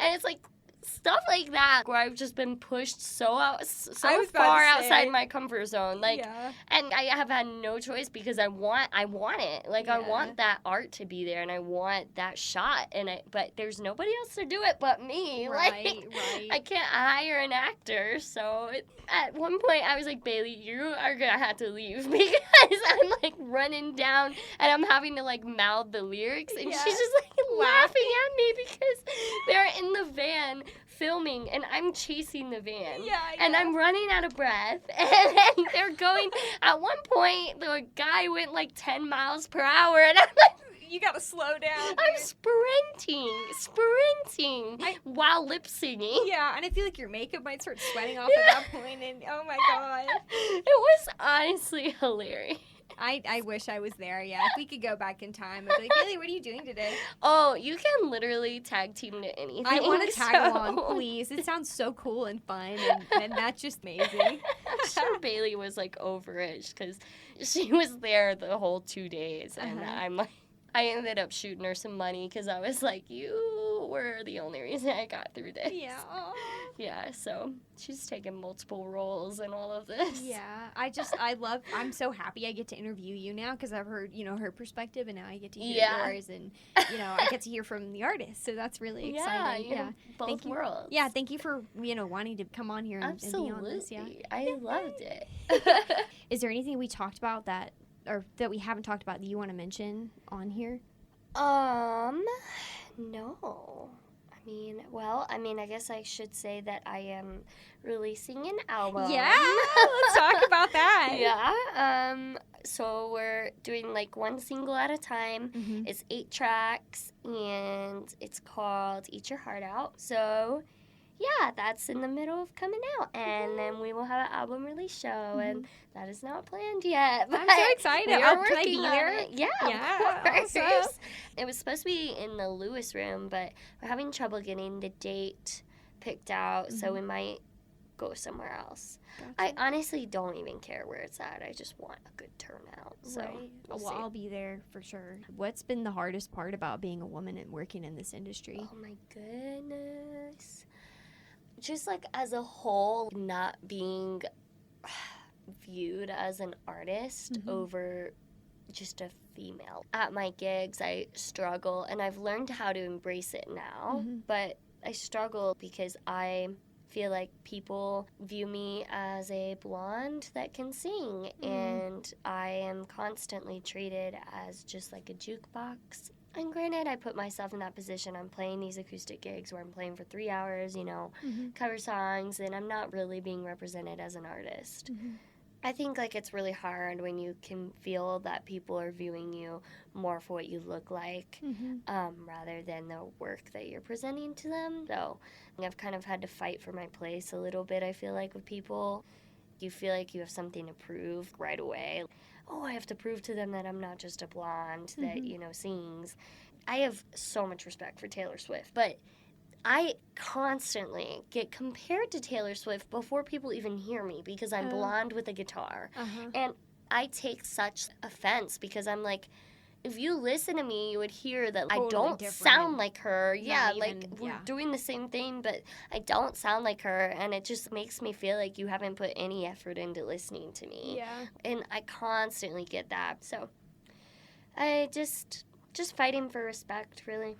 it's like stuff like that where I've just been pushed so far outside my comfort zone, and I have had no choice because I want it, like I want that art to be there, and I want that shot, but there's nobody else to do it but me, I can't hire an actor, so at one point I was like, Bailey, you are gonna have to leave because I'm like running down and I'm having to like mouth the lyrics, and she's just like laughing at me because they're in the van filming and I'm chasing the van and I'm running out of breath, and they're going, at one point the guy went like 10 miles per hour, and I'm like, you gotta slow down. I'm sprinting while lip singing. Yeah, and I feel like your makeup might start sweating off at that point, and oh my god. It was honestly hilarious. I wish I was there, If we could go back in time, I'd be like, Bailey, what are you doing today? Oh, you can literally tag team to anything. I want to tag along, please. It sounds so cool and fun, and that's just amazing. I'm sure Bailey was like over it because she was there the whole 2 days, and I'm like, I ended up shooting her some money because I was like, you were the only reason I got through this. Yeah. Yeah, so she's taken multiple roles in all of this. Yeah, I'm so happy I get to interview you now because I've heard, her perspective, and now I get to hear yours, and, I get to hear from the artist, so that's really exciting. Yeah, both worlds. Yeah, thank you for, wanting to come on here and be on this. Yeah, I loved it. Is there anything we talked about that we haven't talked about that you want to mention on here? No. I guess I should say that I am releasing an album. Yeah, let's talk about that. Yeah. So we're doing like one single at a time. It's 8 tracks, and it's called Eat Your Heart Out. So yeah, that's in the middle of coming out. And then we will have an album release show, and that is not planned yet. But I'm so excited. we are Can I be working on there? it. Yeah, Yeah, of course. awesome. It was supposed to be in the Lewis room, but we're having trouble getting the date picked out, so we might go somewhere else. Gotcha. I honestly don't even care where it's at. I just want a good turnout. So Right. we'll Well, see. I'll be there for sure. What's been the hardest part about being a woman and working in this industry? Oh my goodness. Just like as a whole, not being viewed as an artist over just a female. At my gigs, I struggle, and I've learned how to embrace it now, but I struggle because I feel like people view me as a blonde that can sing, and I am constantly treated as just like a jukebox. And granted, I put myself in that position. I'm playing these acoustic gigs where I'm playing for 3 hours, cover songs, and I'm not really being represented as an artist. I think like it's really hard when you can feel that people are viewing you more for what you look like rather than the work that you're presenting to them. So I've kind of had to fight for my place a little bit, I feel like, with people. You feel like you have something to prove right away. Oh, I have to prove to them that I'm not just a blonde that, sings. I have so much respect for Taylor Swift, but I constantly get compared to Taylor Swift before people even hear me because I'm blonde with a guitar. And I take such offense because I'm like, if you listen to me, you would hear that Totally I don't different. sound like her. Yeah, even- we're doing the same thing, but I don't sound like her, and it just makes me feel like you haven't put any effort into listening to me. Yeah. And I constantly get that. So I just fighting for respect, really.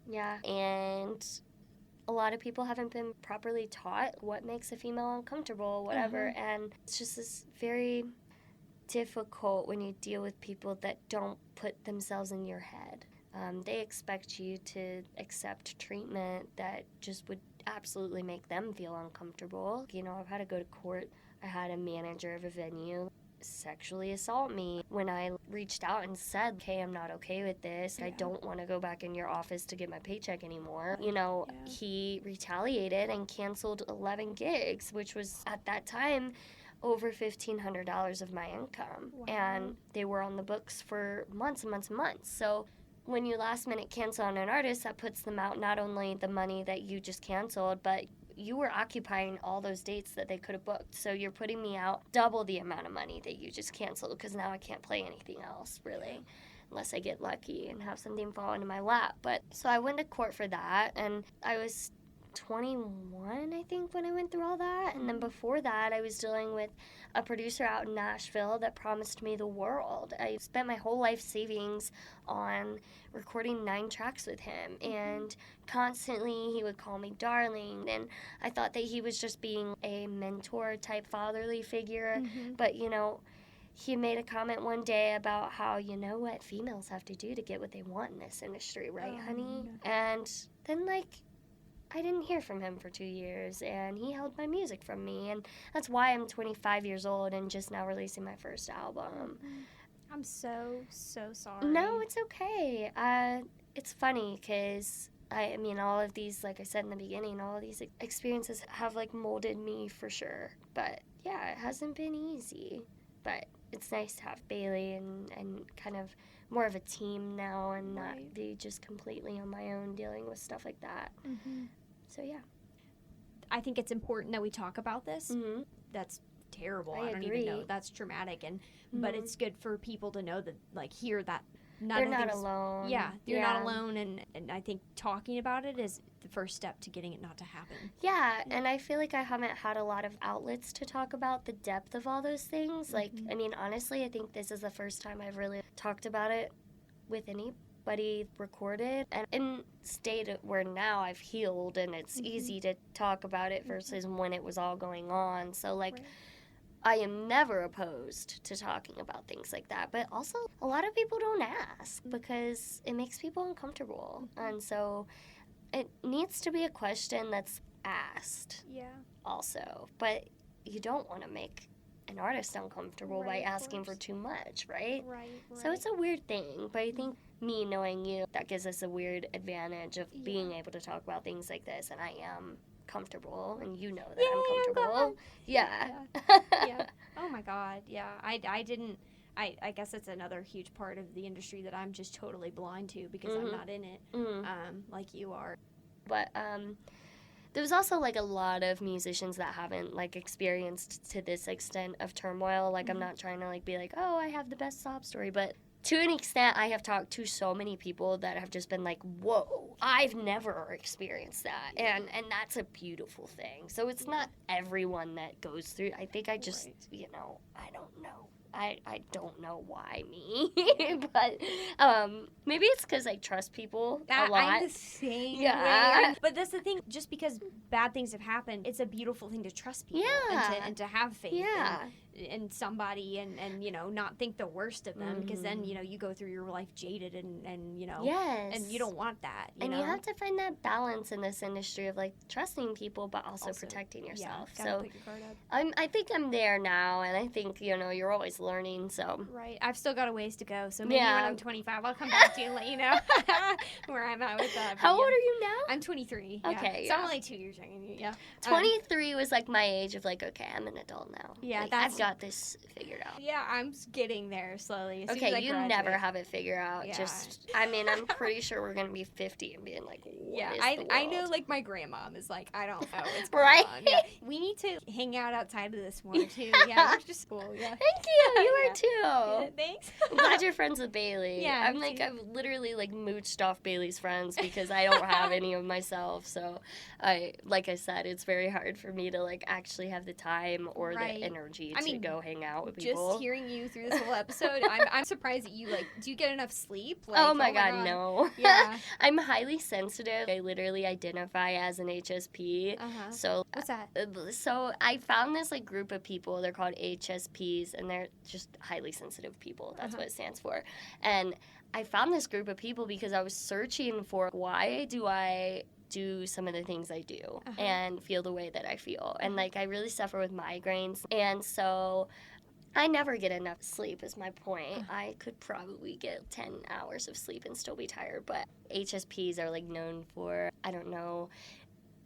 Yeah, and a lot of people haven't been properly taught what makes a female uncomfortable, whatever, and it's just this very difficult when you deal with people that don't put themselves in your head. They expect you to accept treatment that just would absolutely make them feel uncomfortable. I've had to go to court. I had a manager of a venue sexually assault me when I reached out and said, okay, I'm not okay with this. I don't want to go back in your office to get my paycheck anymore. He retaliated and canceled 11 gigs, which was at that time over $1,500 of my income. Wow. And they were on the books for months and months and months. So when you last minute cancel on an artist, that puts them out not only the money that you just canceled, but you were occupying all those dates that they could have booked. So you're putting me out double the amount of money that you just canceled because now I can't play anything else, really, unless I get lucky and have something fall into my lap. But so I went to court for that, and I was 21, I think, when I went through all that. And then before that, I was dealing with a producer out in Nashville that promised me the world. I spent my whole life savings on recording 9 tracks with him, and constantly he would call me darling, and I thought that he was just being a mentor type fatherly figure. But he made a comment one day about how, what females have to do to get what they want in this industry, right, honey? No. And then I didn't hear from him for 2 years, and he held my music from me, and that's why I'm 25 years old and just now releasing my first album. I'm so sorry. No, it's okay. It's funny because all of these, like I said in the beginning, all of these experiences have molded me for sure. But yeah, it hasn't been easy. But it's nice to have Bailey and kind of more of a team now, and not be just completely on my own dealing with stuff like that. So yeah. I think it's important that we talk about this. That's terrible. I don't agree. even know. That's traumatic, but it's good for people to know that, hear that. They're not alone. Yeah, you're not alone, and I think talking about it is the first step to getting it not to happen. Yeah, and I feel like I haven't had a lot of outlets to talk about the depth of all those things. Honestly, I think this is the first time I've really talked about it with anybody recorded, and in state where now I've healed and it's easy to talk about it versus when it was all going on. So I am never opposed to talking about things like that, but also a lot of people don't ask because it makes people uncomfortable, and so it needs to be a question that's asked. Yeah. Also, but you don't want to make an artist uncomfortable by asking for too much, right? Right. So it's a weird thing, but I think me knowing you, that gives us a weird advantage of being able to talk about things like this, and I am comfortable, and you know that I'm comfortable. Yeah. Yeah. Oh my God. Yeah. I didn't. I guess it's another huge part of the industry that I'm just totally blind to because I'm not in it, like you are. But there's also like a lot of musicians that haven't like experienced to this extent of turmoil. Like I'm not trying to like be like, oh, I have the best sob story, but to an extent, I have talked to so many people that have just been like, whoa, I've never experienced that. And that's a beautiful thing. So it's not everyone that goes through. I think I just, I don't know. I don't know why me, but maybe it's because I trust people a lot. I'm the same way. But that's the thing. Just because bad things have happened, it's a beautiful thing to trust people and to have faith in somebody and not think the worst of them because then you go through your life jaded and and you don't want that. You have to find that balance in this industry of like trusting people but also protecting yourself. So put your guard up. I think I'm there now, and I think you're always learning. So I've still got a ways to go. So maybe when I'm 25, I'll come back to you and let you know where I'm at with that. How old are you now? I'm 23. Okay, so I'm only 2 years younger than you. Yeah. 23 was like my age of like, okay, I'm an adult now. Yeah, like, I've got this figured out. Yeah, I'm getting there slowly. Okay, you never have it figured out. Yeah. I'm pretty sure we're gonna be 50 and being like, what is the world? I know, like, my grandmom is like, I don't know what's going right? on. Yeah. We need to hang out outside of this more, too. Yeah, we're just cool. Yeah. Thank you. You are, too. Yeah, thanks. I'm glad you're friends with Bailey. Yeah, I've literally, like, mooched off Bailey's friends because I don't have any of myself. So, like I said, it's very hard for me to, like, actually have the time or the energy to go hang out with people. Just hearing you through this whole episode, I'm surprised that you, like, do you get enough sleep? Like, oh my God, no. Yeah. I'm highly sensitive. I literally identify as an HSP. So what's that? So I found this, like, group of people. They're called HSPs, and they're just highly sensitive people. That's what it stands for. And I found this group of people because I was searching for why do I do some of the things I do and feel the way that I feel. And, like, I really suffer with migraines. And so I never get enough sleep is my point. I could probably get 10 hours of sleep and still be tired. But HSPs are, like, known for, I don't know,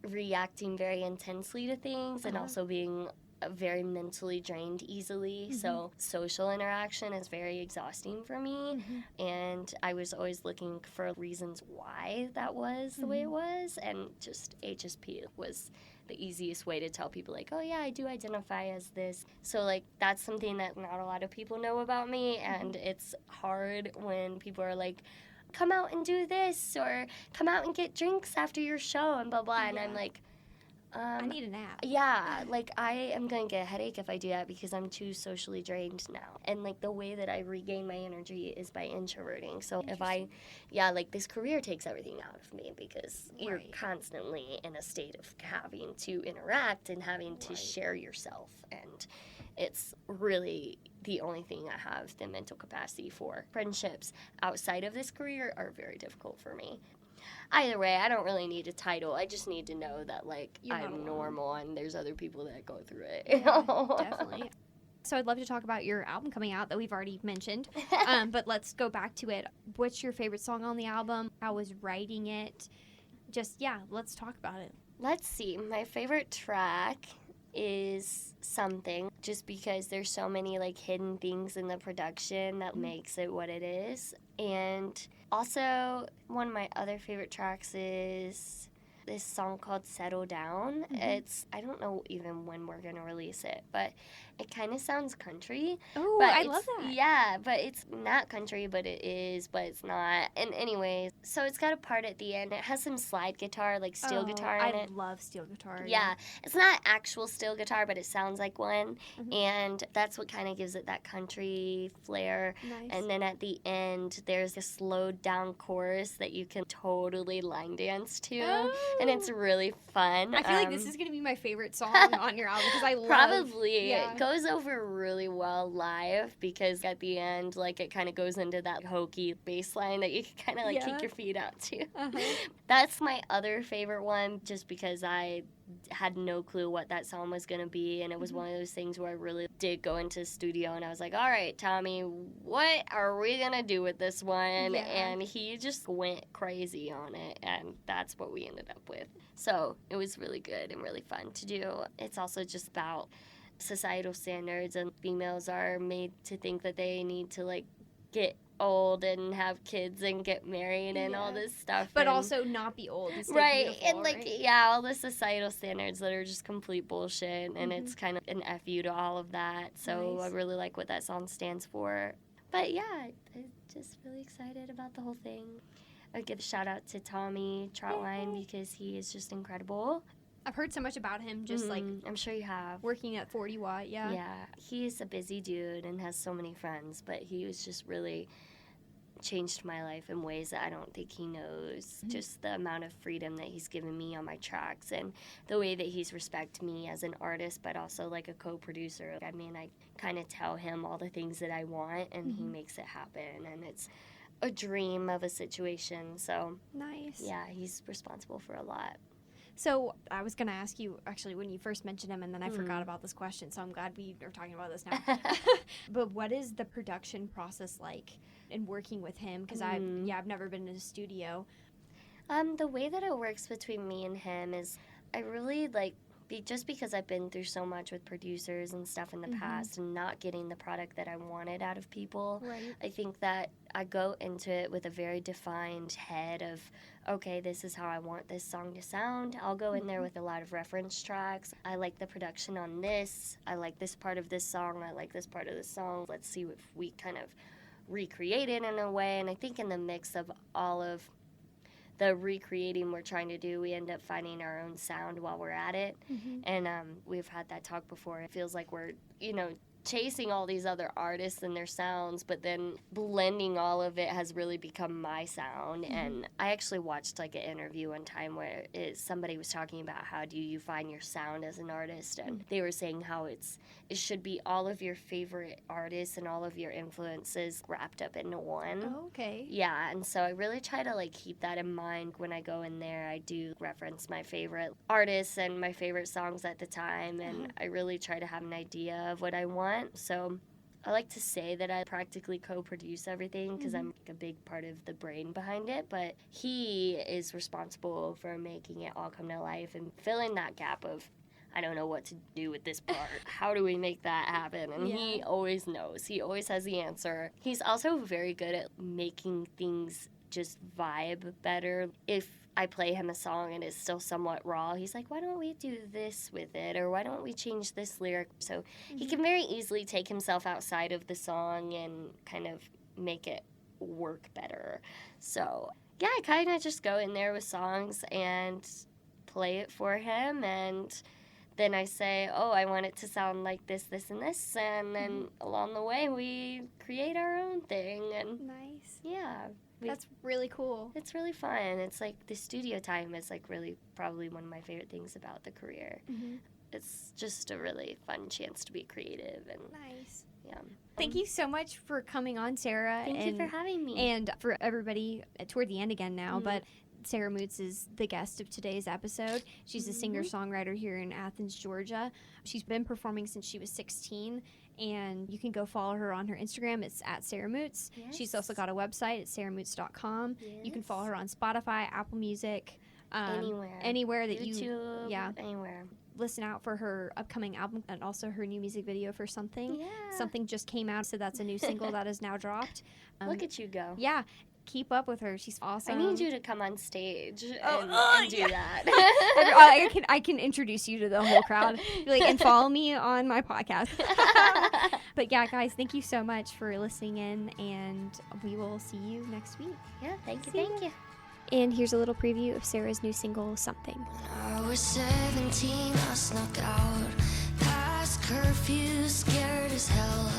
reacting very intensely to things and also being very mentally drained easily. So social interaction is very exhausting for me. And I was always looking for reasons why that was the way it was. And just HSP was the easiest way to tell people, like, oh, yeah, I do identify as this. So, like, that's something that not a lot of people know about me. And it's hard when people are like, come out and do this or come out and get drinks after your show and blah, blah. And I'm like, I need a nap. Yeah, like, I am going to get a headache if I do that because I'm too socially drained now. And, like, the way that I regain my energy is by introverting. So if like, this career takes everything out of me because you're constantly in a state of having to interact and having to share yourself. And it's really the only thing I have the mental capacity for. Friendships outside of this career are very difficult for me. Either way, I don't really need a title. I just need to know that, like, I'm normal and there's other people that go through it. Yeah, definitely. So I'd love to talk about your album coming out that we've already mentioned, but let's go back to it. What's your favorite song on the album? How was writing it? Just, let's talk about it. Let's see. My favorite track is Something, just because there's so many, like, hidden things in the production that makes it what it is. And also, one of my other favorite tracks is this song called Settle Down. I don't know even when we're going to release it, but it kind of sounds country. Oh, I love that. Yeah, but it's not country, but it is, but it's not. And anyways, so it's got a part at the end. It has some slide guitar, like steel guitar in it. I love steel guitar. Yeah, it's not actual steel guitar, but it sounds like one. And that's what kind of gives it that country flair. Nice. And then at the end, there's a slowed down chorus that you can totally line dance to. Oh. And it's really fun. I feel like this is going to be my favorite song on your album because I love Probably. It goes over really well live because at the end, like, it kind of goes into that hokey bass line that you can kind of, like, kick your feet out to. That's my other favorite one just because I had no clue what that song was going to be, and it was one of those things where I really did go into the studio and I was like, all right, Tommy, what are we going to do with this one? Yeah. And he just went crazy on it, and that's what we ended up with. So it was really good and really fun to do. It's also just about societal standards, and females are made to think that they need to like get old and have kids and get married and all this stuff, but and also not be old, right, beautiful, and like right? all the societal standards that are just complete bullshit, and it's kind of an FU to all of that. So I really like what that song stands for. But yeah, I'm just really excited about the whole thing. I give a shout out to Tommy Troutline because he is just incredible. I've heard so much about him, just like I'm sure you have. working at 40 Watt, Yeah, he's a busy dude and has so many friends, but he was just really changed my life in ways that I don't think he knows. Just the amount of freedom that he's given me on my tracks, and the way that he's respected me as an artist, but also like a co-producer. I mean, I kind of tell him all the things that I want, and he makes it happen, and it's a dream of a situation. So nice. Yeah, he's responsible for a lot. So I was going to ask you, actually, when you first mentioned him, and then I forgot about this question, so I'm glad we are talking about this now. But what is the production process like in working with him? Because I've never been in a studio. The way that it works between me and him is I really just because I've been through so much with producers and stuff in the past and not getting the product that I wanted out of people, I think that I go into it with a very defined head of, okay, this is how I want this song to sound. I'll go in there with a lot of reference tracks. I like the production on this. I like this part of this song. I like this part of this song. Let's see if we kind of recreate it in a way. And I think in the mix of all of the recreating we're trying to do, we end up finding our own sound while we're at it. And we've had that talk before. It feels like we're, chasing all these other artists and their sounds, but then blending all of it has really become my sound. And I actually watched like an interview one time where somebody was talking about how do you find your sound as an artist, and they were saying how it should be all of your favorite artists and all of your influences wrapped up into one. Oh, okay. Yeah, and so I really try to like keep that in mind when I go in there. I do reference my favorite artists and my favorite songs at the time, and I really try to have an idea of what I want. So I like to say that I practically co-produce everything because I'm a big part of the brain behind it, but he is responsible for making it all come to life and filling that gap of, I don't know what to do with this part. How do we make that happen? And he always knows. He always has the answer. He's also very good at making things just vibe better. If I play him a song and it's still somewhat raw, he's like, why don't we do this with it? Or why don't we change this lyric? So he can very easily take himself outside of the song and kind of make it work better. So yeah, I kind of just go in there with songs and play it for him, and then I say, oh, I want it to sound like this, this, and this, and then along the way we create our own thing. And nice. Yeah. That's really cool. It's really fun. It's like the studio time is like really probably one of my favorite things about the career. It's just a really fun chance to be creative. And nice. Yeah. Thank you so much for coming on, Sarah. Thank you for having me. And for everybody, toward the end again now, but Sarah Mootz is the guest of today's episode. She's a singer-songwriter here in Athens, Georgia. She's been performing since she was 16, and you can go follow her on her Instagram. It's at Sarah Mootz. Yes. She's also got a website at sarahmootz.com. Yes. You can follow her on Spotify, Apple Music, anywhere that YouTube, you anywhere. Listen out for her upcoming album and also her new music video for Something. Yeah. Something just came out, so that's a new single that is now dropped. Look at you go. Yeah. Keep up with her. She's awesome. I need you to come on stage and do that. I can introduce you to the whole crowd. And follow me on my podcast. But yeah, guys, thank you so much for listening in, and we will see you next week. Yeah, thank you. And here's a little preview of Sarah's new single, Something. When I was 17, I snuck out past curfew, scared as hell.